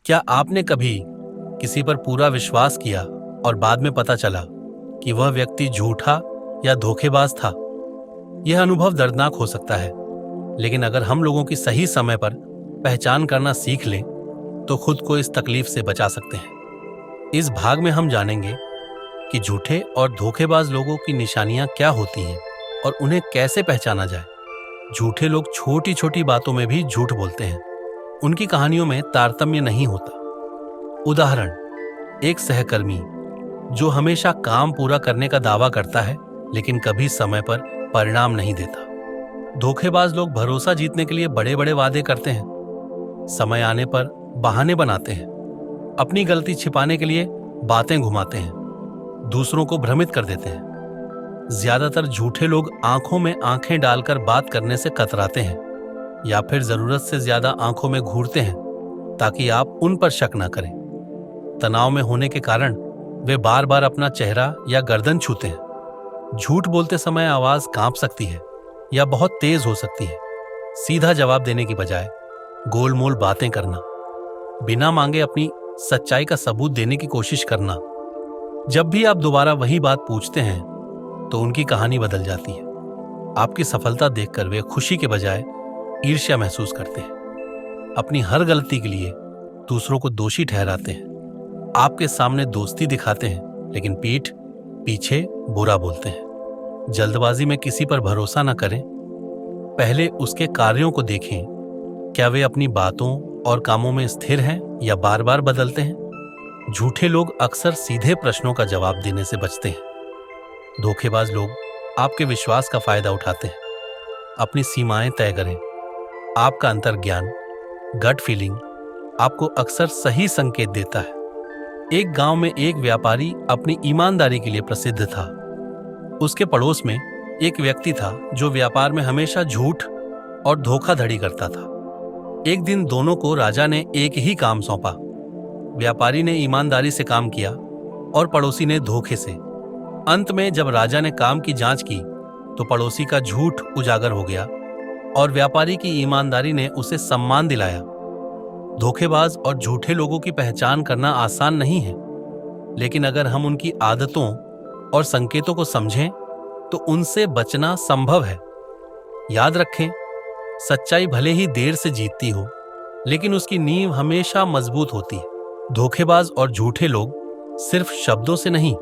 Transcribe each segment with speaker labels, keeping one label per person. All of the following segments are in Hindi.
Speaker 1: क्या आपने कभी किसी पर पूरा विश्वास किया और बाद में पता चला कि वह व्यक्ति झूठा या धोखेबाज था? यह अनुभव दर्दनाक हो सकता है, लेकिन अगर हम लोगों की सही समय पर पहचान करना सीख लें तो खुद को इस तकलीफ से बचा सकते हैं। इस भाग में हम जानेंगे कि झूठे और धोखेबाज लोगों की निशानियां क्या होती हैं और उन्हें कैसे पहचाना जाए। झूठे लोग छोटी छोटी बातों में भी झूठ बोलते हैं। उनकी कहानियों में तारतम्य नहीं होता। उदाहरण, एक सहकर्मी जो हमेशा काम पूरा करने का दावा करता है लेकिन कभी समय पर परिणाम नहीं देता। धोखेबाज लोग भरोसा जीतने के लिए बड़े बड़े वादे करते हैं, समय आने पर बहाने बनाते हैं, अपनी गलती छिपाने के लिए बातें घुमाते हैं, दूसरों को भ्रमित कर देते हैं। ज्यादातर झूठे लोग आंखों में आंखें डालकर बात करने से कतराते हैं या फिर जरूरत से ज्यादा आंखों में घूरते हैं ताकि आप उन पर शक न करें। तनाव में होने के कारण वे बार बार अपना चेहरा या गर्दन छूते हैं। झूठ बोलते समय आवाज कांप सकती है या बहुत तेज हो सकती है। सीधा जवाब देने की बजाय गोलमोल बातें करना, बिना मांगे अपनी सच्चाई का सबूत देने की कोशिश करना। जब भी आप दोबारा वही बात पूछते हैं तो उनकी कहानी बदल जाती है। आपकी सफलता देखकर वे खुशी के बजाय ईर्ष्या महसूस करते हैं। अपनी हर गलती के लिए दूसरों को दोषी ठहराते हैं। आपके सामने दोस्ती दिखाते हैं लेकिन पीठ पीछे बुरा बोलते हैं। जल्दबाजी में किसी पर भरोसा न करें, पहले उसके कार्यों को देखें। क्या वे अपनी बातों और कामों में स्थिर हैं या बार बार बदलते हैं? झूठे लोग अक्सर सीधे प्रश्नों का जवाब देने से बचते हैं। धोखेबाज लोग आपके विश्वास का फायदा उठाते हैं। अपनी सीमाएं तय करें। आपका अंतर्ज्ञान, गट फीलिंग आपको अक्सर सही संकेत देता है। एक गांव में एक व्यापारी अपनी ईमानदारी के लिए प्रसिद्ध था। उसके पड़ोस में एक व्यक्ति था जो व्यापार में हमेशा झूठ और धोखाधड़ी करता था। एक दिन दोनों को राजा ने एक ही काम सौंपा। व्यापारी ने ईमानदारी से काम किया और पड़ोसी ने धोखे से। अंत में जब राजा ने काम की जांच की तो पड़ोसी का झूठ उजागर हो गया और व्यापारी की ईमानदारी ने उसे सम्मान दिलाया। धोखेबाज और झूठे लोगों की पहचान करना आसान नहीं है, लेकिन अगर हम उनकी आदतों और संकेतों को समझें तो उनसे बचना संभव है। याद रखें, सच्चाई भले ही देर से जीतती हो, लेकिन उसकी नींव हमेशा मजबूत होती है। धोखेबाज और झूठे लोग सिर्फ शब्दों से नहीं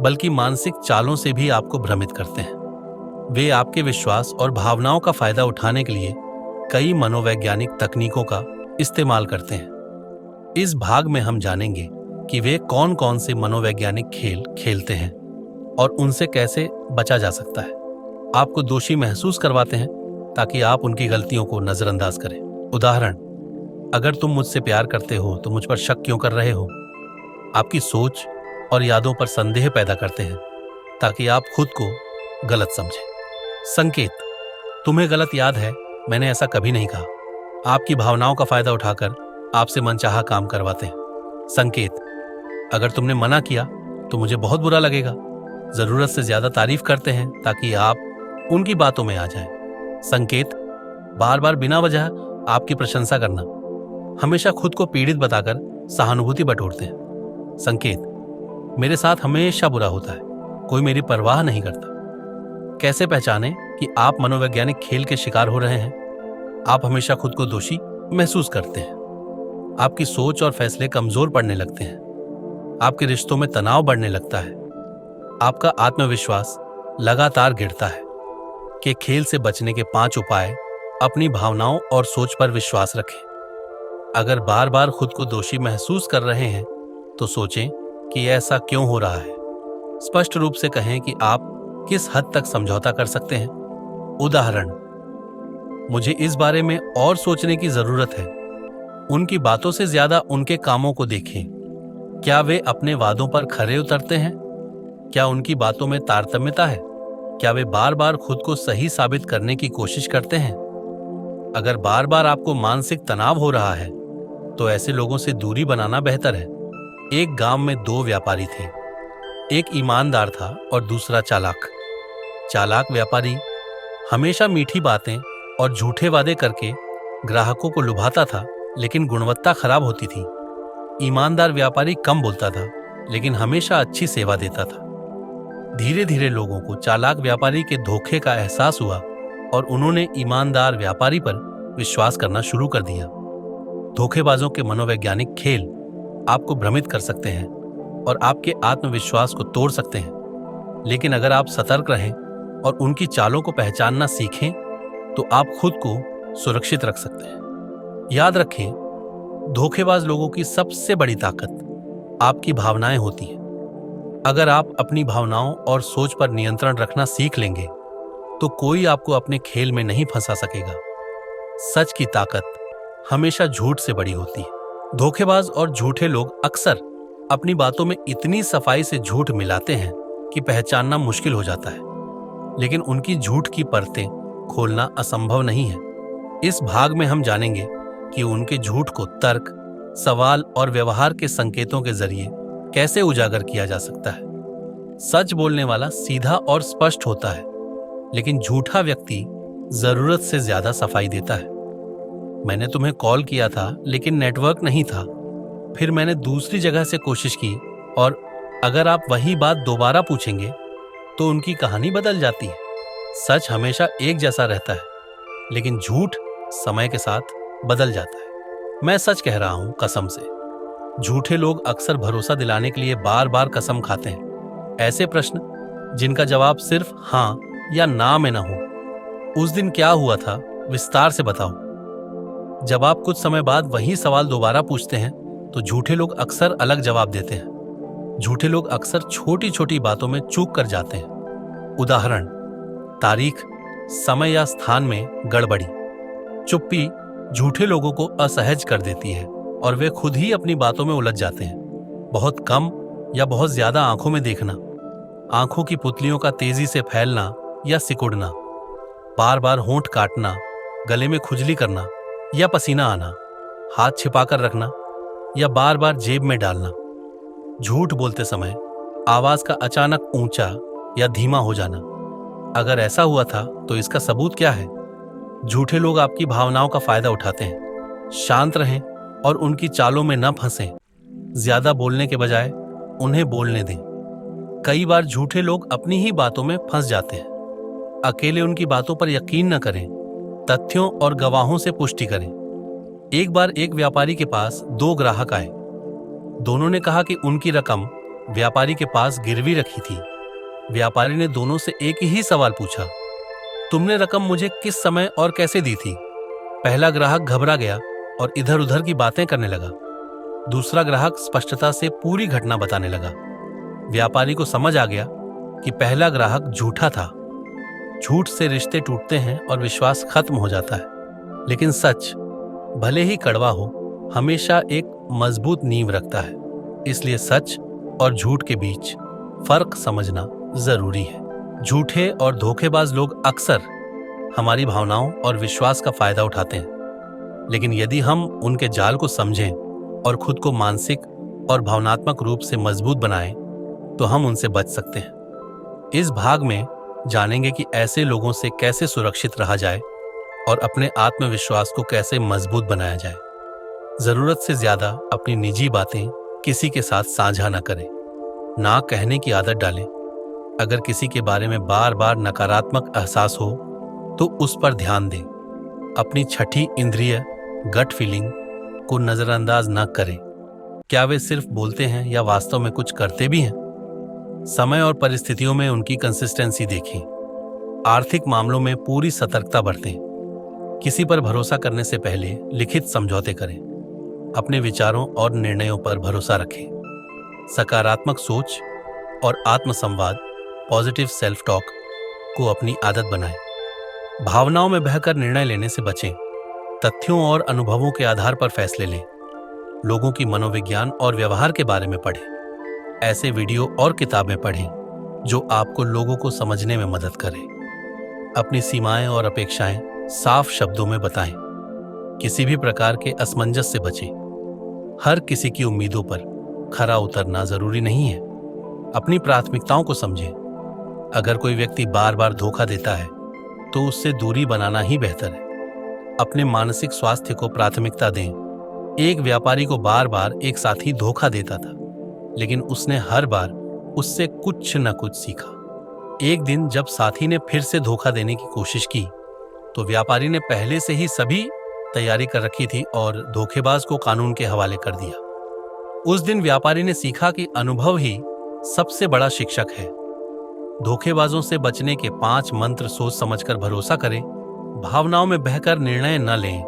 Speaker 1: बल्कि मानसिक चालों से भी आपको भ्रमित करते हैं। वे आपके विश्वास और भावनाओं का फायदा उठाने के लिए कई मनोवैज्ञानिक तकनीकों का इस्तेमाल करते हैं। इस भाग में हम जानेंगे कि वे कौन कौन से मनोवैज्ञानिक खेल खेलते हैं और उनसे कैसे बचा जा सकता है। आपको दोषी महसूस करवाते हैं ताकि आप उनकी गलतियों को नजरअंदाज करें। उदाहरण, अगर तुम मुझसे प्यार करते हो तो मुझ पर शक क्यों कर रहे हो? आपकी सोच और यादों पर संदेह पैदा करते हैं ताकि आप खुद को गलत समझें। संकेत, तुम्हें गलत याद है, मैंने ऐसा कभी नहीं कहा। आपकी भावनाओं का फायदा उठाकर आपसे मनचाहा काम करवाते हैं। संकेत, अगर तुमने मना किया तो मुझे बहुत बुरा लगेगा। जरूरत से ज्यादा तारीफ करते हैं ताकि आप उनकी बातों में आ जाएं। संकेत, बार बार बिना वजह आपकी प्रशंसा करना। हमेशा खुद को पीड़ित बताकर सहानुभूति बटोरते हैं। संकेत, मेरे साथ हमेशा बुरा होता है, कोई मेरी परवाह नहीं करता। कैसे पहचानें कि आप मनोवैज्ञानिक खेल के शिकार हो रहे हैं? आप हमेशा खुद को दोषी महसूस करते हैं। आपकी सोच और फैसले कमजोर पड़ने लगते हैं। आपके रिश्तों में तनाव बढ़ने लगता है। आपका आत्मविश्वास लगातार गिरता है। कि खेल से बचने के 5 उपाय। अपनी भावनाओं और सोच पर विश्वास रखें। अगर बार बार खुद को दोषी महसूस कर रहे हैं तो सोचें कि ऐसा क्यों हो रहा है। स्पष्ट रूप से कहें कि आप किस हद तक समझौता कर सकते हैं। उदाहरण, मुझे इस बारे में और सोचने की जरूरत है। उनकी बातों से ज्यादा उनके कामों को देखें। क्या वे अपने वादों पर खरे उतरते हैं? क्या उनकी बातों में तारतम्यता है? क्या वे बार बार खुद को सही साबित करने की कोशिश करते हैं? अगर बार बार आपको मानसिक तनाव हो रहा है तो ऐसे लोगों से दूरी बनाना बेहतर है। एक गांव में 2 व्यापारी थे। एक ईमानदार था और दूसरा चालाक। चालाक व्यापारी हमेशा मीठी बातें और झूठे वादे करके ग्राहकों को लुभाता था, लेकिन गुणवत्ता खराब होती थी। ईमानदार व्यापारी कम बोलता था, लेकिन हमेशा अच्छी सेवा देता था। धीरे धीरे लोगों को चालाक व्यापारी के धोखे का एहसास हुआ और उन्होंने ईमानदार व्यापारी पर विश्वास करना शुरू कर दिया। धोखेबाजों के मनोवैज्ञानिक खेल आपको भ्रमित कर सकते हैं और आपके आत्मविश्वास को तोड़ सकते हैं, लेकिन अगर आप सतर्क रहें और उनकी चालों को पहचानना सीखें तो आप खुद को सुरक्षित रख सकते हैं। याद रखें, धोखेबाज लोगों की सबसे बड़ी ताकत आपकी भावनाएं होती हैं। अगर आप अपनी भावनाओं और सोच पर नियंत्रण रखना सीख लेंगे तो कोई आपको अपने खेल में नहीं फंसा सकेगा। सच की ताकत हमेशा झूठ से बड़ी होती है। धोखेबाज और झूठे लोग अक्सर अपनी बातों में इतनी सफाई से झूठ मिलाते हैं कि पहचानना मुश्किल हो जाता है, लेकिन उनकी झूठ की परतें खोलना असंभव नहीं है। इस भाग में हम जानेंगे कि उनके झूठ को तर्क, सवाल और व्यवहार के संकेतों के जरिए कैसे उजागर किया जा सकता है। सच बोलने वाला सीधा और स्पष्ट होता है, लेकिन झूठा व्यक्ति जरूरत से ज्यादा सफाई देता है। मैंने तुम्हें कॉल किया था लेकिन नेटवर्क नहीं था, फिर मैंने दूसरी जगह से कोशिश की और अगर आप वही बात दोबारा पूछेंगे तो उनकी कहानी बदल जाती है। सच हमेशा एक जैसा रहता है, लेकिन झूठ समय के साथ बदल जाता है। मैं सच कह रहा हूं कसम से। झूठे लोग अक्सर भरोसा दिलाने के लिए बार बार कसम खाते हैं, ऐसे प्रश्न जिनका जवाब सिर्फ हाँ या ना में ना हो। उस दिन क्या हुआ था, विस्तार से बताओ। जब आप कुछ समय बाद वही सवाल दोबारा पूछते हैं तो झूठे लोग अक्सर अलग जवाब देते हैं। झूठे लोग अक्सर छोटी छोटी बातों में चूक कर जाते हैं। उदाहरण, तारीख, समय या स्थान में गड़बड़ी। चुप्पी झूठे लोगों को असहज कर देती है और वे खुद ही अपनी बातों में उलझ जाते हैं। बहुत कम या बहुत ज्यादा आंखों में देखना, आंखों की पुतलियों का तेजी से फैलना या सिकुड़ना, बार बार होंठ काटना, गले में खुजली करना या पसीना आना, हाथ छिपाकर रखना या बार बार जेब में डालना। झूठ बोलते समय आवाज का अचानक ऊंचा या धीमा हो जाना। अगर ऐसा हुआ था तो इसका सबूत क्या है? झूठे लोग आपकी भावनाओं का फायदा उठाते हैं। शांत रहें और उनकी चालों में न फंसें। ज्यादा बोलने के बजाय उन्हें बोलने दें। कई बार झूठे लोग अपनी ही बातों में फंस जाते हैं। अकेले उनकी बातों पर यकीन न करें, तथ्यों और गवाहों से पुष्टि करें। एक बार एक व्यापारी के पास 2 ग्राहक आए। दोनों ने कहा कि उनकी रकम व्यापारी के पास गिरवी रखी थी। व्यापारी ने दोनों से एक ही सवाल पूछा, तुमने रकम मुझे किस समय और कैसे दी थी? पहला ग्राहक घबरा गया और इधर उधर की बातें करने लगा। दूसरा ग्राहक स्पष्टता से पूरी घटना बताने लगा। व्यापारी को समझ आ गया कि पहला ग्राहक झूठा था। झूठ से रिश्ते टूटते हैं और विश्वास खत्म हो जाता है, लेकिन सच भले ही कड़वा हो, हमेशा एक मजबूत नींव रखता है। इसलिए सच और झूठ के बीच फर्क समझना जरूरी है। झूठे और धोखेबाज लोग अक्सर हमारी भावनाओं और विश्वास का फायदा उठाते हैं, लेकिन यदि हम उनके जाल को समझें और खुद को मानसिक और भावनात्मक रूप से मजबूत बनाएं, तो हम उनसे बच सकते हैं। इस भाग में जानेंगे कि ऐसे लोगों से कैसे सुरक्षित रहा जाए और अपने आत्मविश्वास को कैसे मजबूत बनाया जाए। जरूरत से ज्यादा अपनी निजी बातें किसी के साथ साझा न करें। ना कहने की आदत डालें। अगर किसी के बारे में बार बार नकारात्मक एहसास हो तो उस पर ध्यान दें। अपनी छठी इंद्रिय गट फीलिंग को नजरअंदाज न करें। क्या वे सिर्फ बोलते हैं या वास्तव में कुछ करते भी हैं? समय और परिस्थितियों में उनकी कंसिस्टेंसी देखें। आर्थिक मामलों में पूरी सतर्कता बरतें। किसी पर भरोसा करने से पहले लिखित समझौते करें। अपने विचारों और निर्णयों पर भरोसा रखें। सकारात्मक सोच और आत्मसंवाद, पॉजिटिव सेल्फ टॉक को अपनी आदत बनाएं। भावनाओं में बहकर निर्णय लेने से बचें। तथ्यों और अनुभवों के आधार पर फैसले लें। लोगों की मनोविज्ञान और व्यवहार के बारे में पढ़ें। ऐसे वीडियो और किताबें पढ़ें जो आपको लोगों को समझने में मदद करें। अपनी सीमाएं और अपेक्षाएं साफ शब्दों में बताएं। किसी भी प्रकार के असमंजस से बचें। हर किसी की उम्मीदों पर खरा उतरना जरूरी नहीं है। अपनी प्राथमिकताओं को समझें। अगर कोई व्यक्ति बार बार धोखा देता है तो उससे दूरी बनाना ही बेहतर है। अपने मानसिक स्वास्थ्य को प्राथमिकता दें। एक व्यापारी को बार बार एक साथी धोखा देता था, लेकिन उसने हर बार उससे कुछ न कुछ सीखा। एक दिन जब साथी ने फिर से धोखा देने की कोशिश की, तो व्यापारी ने पहले से ही सभी तैयारी कर रखी थी और धोखेबाज को कानून के हवाले कर दिया। उस दिन व्यापारी ने सीखा कि अनुभव ही सबसे बड़ा शिक्षक है। धोखेबाजों से बचने के 5 मंत्र सोच समझकर भरोसा करें, भावनाओं में बहकर निर्णय न लें,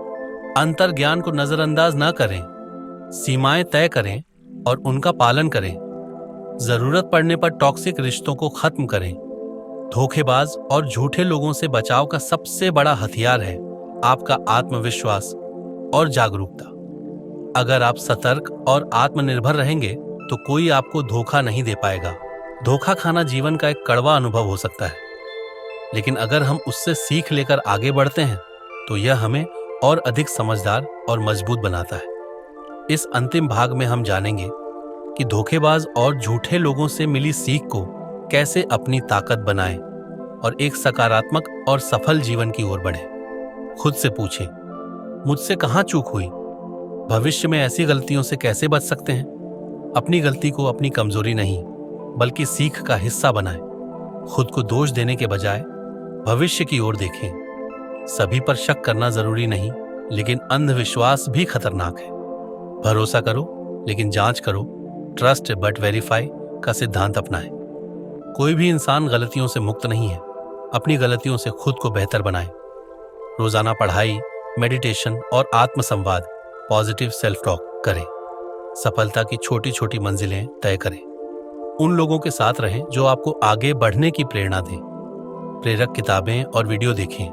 Speaker 1: अंतर ज्ञान को नजरअंदाज न करें, सीमाएं तय करें और उनका पालन करें, जरूरत पड़ने पर टॉक्सिक रिश्तों को खत्म करें। धोखेबाज और झूठे लोगों से बचाव का सबसे बड़ा हथियार है आपका आत्मविश्वास और जागरूकता। अगर आप सतर्क और आत्मनिर्भर रहेंगे तो कोई आपको धोखा नहीं दे पाएगा। धोखा खाना जीवन का एक कड़वा अनुभव हो सकता है, लेकिन अगर हम उससे सीख लेकर आगे बढ़ते हैं तो यह हमें और अधिक समझदार और मजबूत बनाता है। इस अंतिम भाग में हम जानेंगे कि धोखेबाज और झूठे लोगों से मिली सीख को कैसे अपनी ताकत बनाएं और एक सकारात्मक और सफल जीवन की ओर बढ़ें। खुद से पूछें, मुझसे कहाँ चूक हुई? भविष्य में ऐसी गलतियों से कैसे बच सकते हैं? अपनी गलती को अपनी कमजोरी नहीं, बल्कि सीख का हिस्सा बनाएं। खुद को दोष देने के बजाय भविष्य की ओर देखें। सभी पर शक करना जरूरी नहीं, लेकिन अंधविश्वास भी खतरनाक है। भरोसा करो लेकिन जांच करो। ट्रस्ट बट वेरीफाई का सिद्धांत अपनाएं। कोई भी इंसान गलतियों से मुक्त नहीं है। अपनी गलतियों से खुद को बेहतर बनाएं। रोजाना पढ़ाई, मेडिटेशन और आत्मसंवाद, पॉजिटिव सेल्फ टॉक करें। सफलता की छोटी छोटी मंजिलें तय करें। उन लोगों के साथ रहें जो आपको आगे बढ़ने की प्रेरणा दें। प्रेरक किताबें और वीडियो देखें।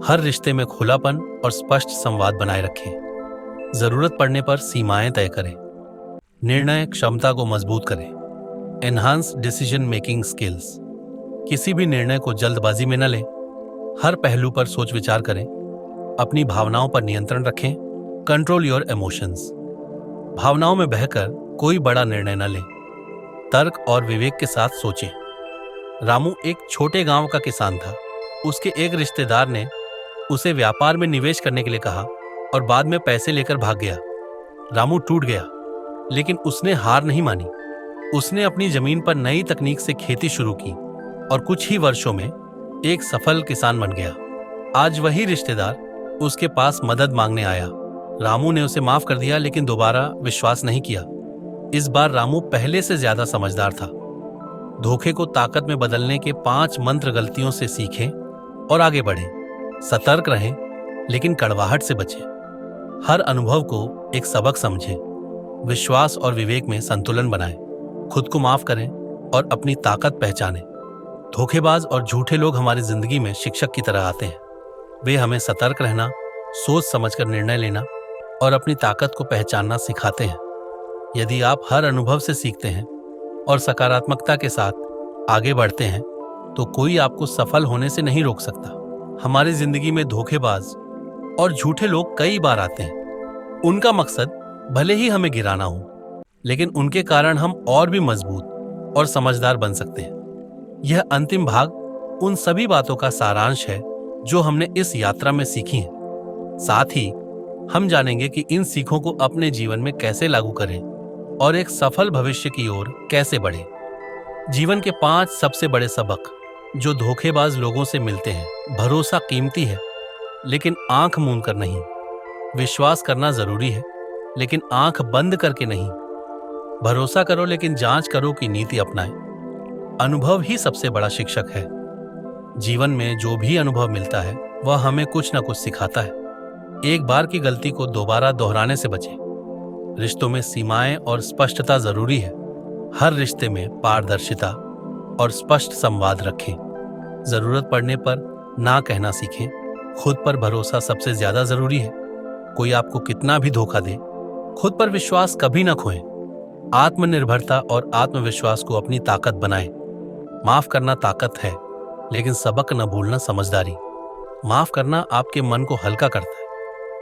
Speaker 1: हर रिश्ते में खुलापन और स्पष्ट संवाद बनाए रखें। जरूरत पड़ने पर सीमाएं तय करें। निर्णय क्षमता को मजबूत करें। Enhance decision making skills. किसी भी निर्णय को जल्दबाजी में न लें। हर पहलू पर सोच विचार करें। अपनी भावनाओं पर नियंत्रण रखें। Control your emotions. भावनाओं में बहकर कोई बड़ा निर्णय न लें। तर्क और विवेक के साथ सोचें। रामू एक छोटे गांव का किसान था। उसके एक रिश्तेदार ने उसे व्यापार में निवेश करने के लिए कहा और बाद में पैसे लेकर भाग गया। रामू टूट गया, लेकिन उसने हार नहीं मानी। उसने अपनी जमीन पर नई तकनीक से खेती शुरू की और कुछ ही वर्षों में एक सफल किसान बन गया। आज वही रिश्तेदार उसके पास मदद मांगने आया। रामू ने उसे माफ कर दिया, लेकिन दोबारा विश्वास नहीं किया। इस बार रामू पहले से ज्यादा समझदार था। धोखे को ताकत में बदलने के 5 मंत्र गलतियों से सीखें और आगे बढ़ें। सतर्क रहें, लेकिन कड़वाहट से बचें। हर अनुभव को एक सबक समझें। विश्वास और विवेक में संतुलन बनाएं। खुद को माफ करें और अपनी ताकत पहचानें। धोखेबाज और झूठे लोग हमारी जिंदगी में शिक्षक की तरह आते हैं। वे हमें सतर्क रहना, सोच समझकर निर्णय लेना और अपनी ताकत को पहचानना सिखाते हैं। यदि आप हर अनुभव से सीखते हैं और सकारात्मकता के साथ आगे बढ़ते हैं, तो कोई आपको सफल होने से नहीं रोक सकता। हमारी जिंदगी में धोखेबाज और झूठे लोग कई बार आते हैं। उनका मकसद भले ही हमें गिराना हो, लेकिन उनके कारण हम और भी मजबूत और समझदार बन सकते हैं। यह अंतिम भाग उन सभी बातों का सारांश है जो हमने इस यात्रा में सीखी हैं। साथ ही हम जानेंगे कि इन सीखों को अपने जीवन में कैसे लागू करें और एक सफल भविष्य की ओर कैसे बढ़ें। जीवन के 5 सबसे बड़े सबक जो धोखेबाज लोगों से मिलते हैं। भरोसा कीमती है, लेकिन आंख मूंद कर नहीं। विश्वास करना जरूरी है, लेकिन आंख बंद करके नहीं। भरोसा करो लेकिन जांच करो की नीति अपनाएं। अनुभव ही सबसे बड़ा शिक्षक है। जीवन में जो भी अनुभव मिलता है वह हमें कुछ न कुछ सिखाता है। एक बार की गलती को दोबारा दोहराने से बचें। रिश्तों में सीमाएं और स्पष्टता जरूरी है। हर रिश्ते में पारदर्शिता और स्पष्ट संवाद रखें। जरूरत पड़ने पर ना कहना सीखें। खुद पर भरोसा सबसे ज्यादा जरूरी है। कोई आपको कितना भी धोखा दे, खुद पर विश्वास कभी ना खोएं। आत्मनिर्भरता और आत्मविश्वास को अपनी ताकत बनाएं। माफ करना ताकत है, लेकिन सबक न भूलना समझदारी। माफ करना आपके मन को हल्का करता है,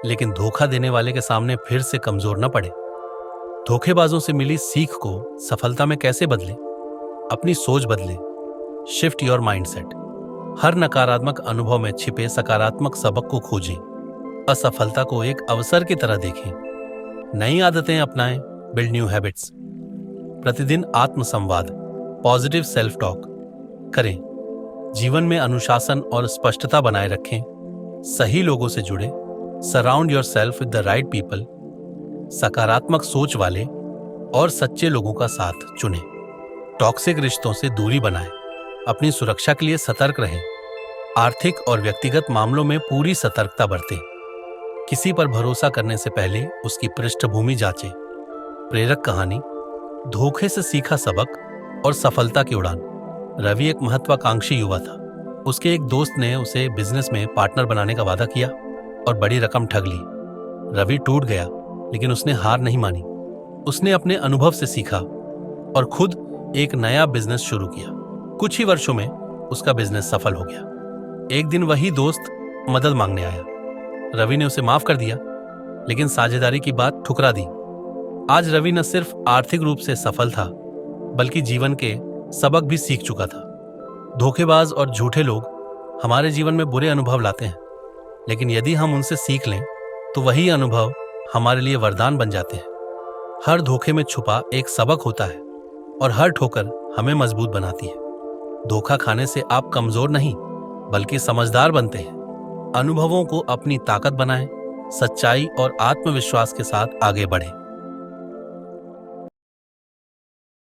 Speaker 1: लेकिन धोखा देने वाले के सामने फिर से कमजोर न पड़े। धोखेबाजों से मिली सीख को सफलता में कैसे बदलें? अपनी सोच बदलें। Shift your mindset. हर नकारात्मक अनुभव में छिपे सकारात्मक सबक को खोजें। असफलता को एक अवसर की तरह देखें। नई आदतें अपनाएं, बिल्ड न्यू हैबिट्स। प्रतिदिन आत्मसंवाद, पॉजिटिव सेल्फ टॉक करें। जीवन में अनुशासन और स्पष्टता बनाए रखें। सही लोगों से जुड़े, surround your self with the right people. सकारात्मक सोच वाले और सच्चे लोगों का साथ चुनें। टॉक्सिक रिश्तों से दूरी बनाएं। अपनी सुरक्षा के लिए सतर्क रहें। आर्थिक और व्यक्तिगत मामलों में पूरी सतर्कता बरतें। किसी पर भरोसा करने से पहले उसकी पृष्ठभूमि जांचें। प्रेरक कहानी, धोखे से सीखा सबक और सफलता की उड़ान। रवि एक महत्वाकांक्षी युवा था। उसके एक दोस्त ने उसे बिजनेस में पार्टनर बनाने का वादा किया और बड़ी रकम ठग ली। रवि टूट गया, लेकिन उसने हार नहीं मानी। उसने अपने अनुभव से सीखा और खुद एक नया बिजनेस शुरू किया। कुछ ही वर्षों में उसका बिजनेस सफल हो गया। एक दिन वही दोस्त मदद मांगने आया। रवि ने उसे माफ कर दिया, लेकिन साझेदारी की बात ठुकरा दी। आज रवि न सिर्फ आर्थिक रूप से सफल था, बल्कि जीवन के सबक भी सीख चुका था। धोखेबाज और झूठे लोग हमारे जीवन में बुरे अनुभव लाते हैं, लेकिन यदि हम उनसे सीख लें तो वही अनुभव हमारे लिए वरदान बन जाते हैं। हर धोखे में छुपा एक सबक होता है और हर ठोकर हमें मजबूत बनाती है। धोखा खाने से आप कमजोर नहीं, बल्कि समझदार बनते हैं। अनुभवों को अपनी ताकत बनाएं, सच्चाई और आत्मविश्वास के साथ आगे बढ़ें।